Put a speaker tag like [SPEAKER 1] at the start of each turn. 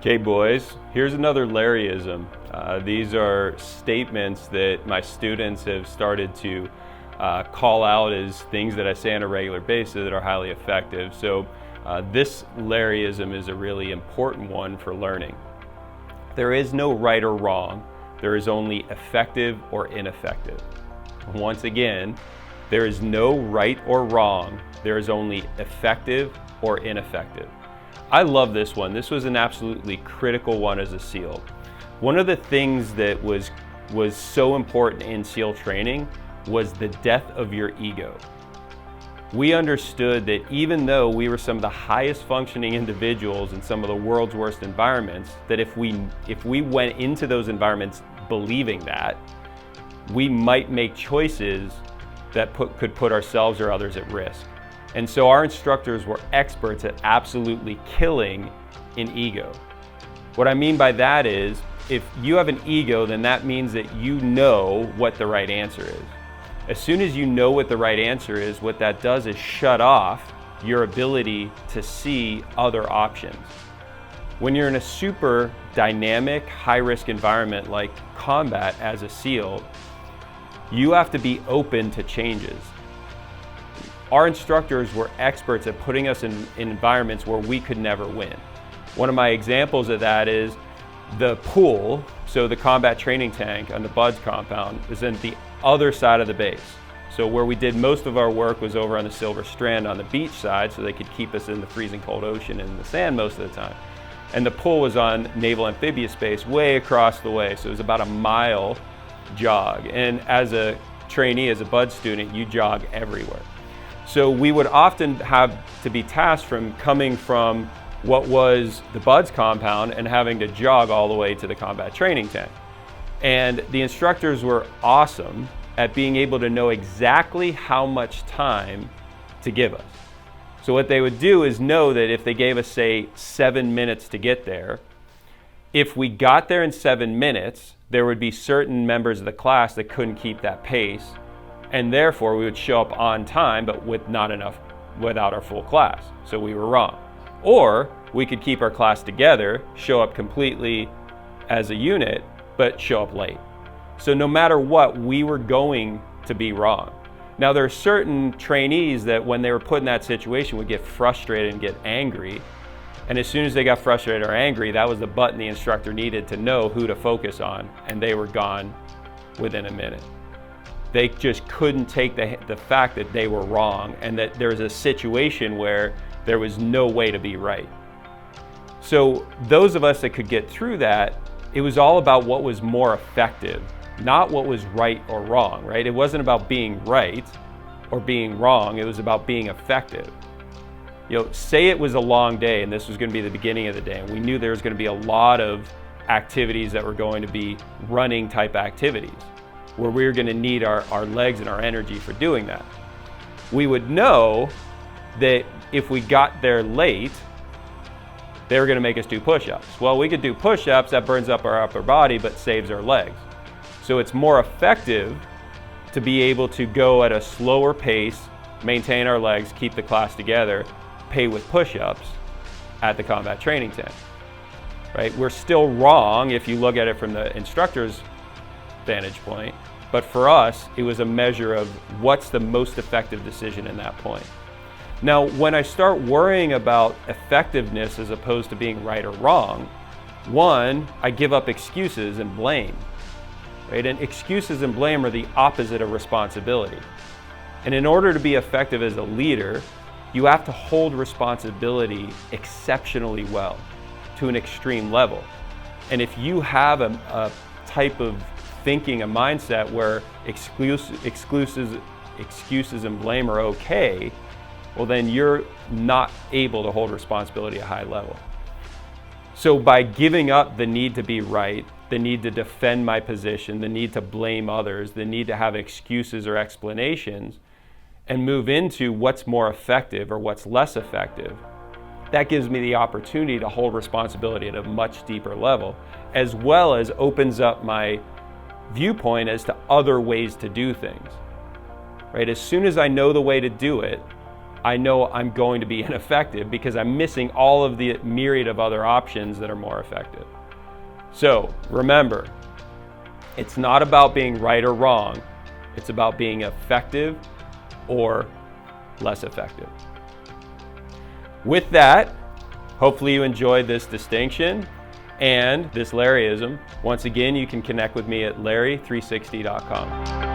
[SPEAKER 1] Okay, boys, here's another Larryism. These are statements that my students have started to call out as things that I say on a regular basis that are highly effective. So this Larryism is a really important one for learning. There is no right or wrong. There is only effective or ineffective. Once again, there is no right or wrong. There is only effective or ineffective. I love this one. This was an absolutely critical one as a SEAL. One of the things that was so important in SEAL training was the death of your ego. We understood that even though we were some of the highest functioning individuals in some of the world's worst environments, that if we went into those environments believing that, we might make choices that could put ourselves or others at risk. And so our instructors were experts at absolutely killing an ego. What I mean by that is, if you have an ego, then that means that you know what the right answer is. As soon as you know what the right answer is, what that does is shut off your ability to see other options. When you're in a super dynamic, high-risk environment like combat as a SEAL, you have to be open to changes. Our instructors were experts at putting us in environments where we could never win. One of my examples of that is the pool, so the combat training tank on the BUDS compound is in the other side of the base. So where we did most of our work was over on the Silver Strand on the beach side, so they could keep us in the freezing cold ocean and in the sand most of the time. And the pool was on naval amphibious base way across the way, so it was about a mile jog. And as a trainee, as a BUDS student, you jog everywhere. So we would often have to be tasked from coming from what was the BUDS compound and having to jog all the way to the combat training tank. And the instructors were awesome at being able to know exactly how much time to give us. So what they would do is know that if they gave us, say, 7 minutes to get there, if we got there in 7 minutes, there would be certain members of the class that couldn't keep that pace, and therefore we would show up on time but without our full class. So we were wrong. Or we could keep our class together, show up completely as a unit, but show up late. So no matter what, we were going to be wrong. Now there are certain trainees that when they were put in that situation would get frustrated and get angry. And as soon as they got frustrated or angry, that was the button the instructor needed to know who to focus on, and they were gone within a minute. They just couldn't take the fact that they were wrong and that there was a situation where there was no way to be right. So those of us that could get through that, it was all about what was more effective, not what was right or wrong, right? It wasn't about being right or being wrong, it was about being effective. You know, say it was a long day and this was going to be the beginning of the day, and we knew there was going to be a lot of activities that were going to be running type activities, where we were going to need our legs and our energy for doing that. We would know that if we got there late, they were going to make us do push-ups. Well, we could do push-ups, that burns up our upper body but saves our legs. So it's more effective to be able to go at a slower pace, maintain our legs, keep the class together, pay with push-ups at the combat training tank, right? We're still wrong if you look at it from the instructor's vantage point, but for us, it was a measure of what's the most effective decision in that point. Now, when I start worrying about effectiveness as opposed to being right or wrong, one, I give up excuses and blame, right? And excuses and blame are the opposite of responsibility. And in order to be effective as a leader, you have to hold responsibility exceptionally well, to an extreme level. And if you have a type of thinking, a mindset where excuses and blame are okay, well then you're not able to hold responsibility at a high level. So by giving up the need to be right, the need to defend my position, the need to blame others, the need to have excuses or explanations, and move into what's more effective or what's less effective, that gives me the opportunity to hold responsibility at a much deeper level, as well as opens up my viewpoint as to other ways to do things, right? As soon as I know the way to do it, I know I'm going to be ineffective because I'm missing all of the myriad of other options that are more effective. So remember, it's not about being right or wrong. It's about being effective or less effective. With that, hopefully you enjoyed this distinction and this Larryism. Once again, you can connect with me at larry360.com.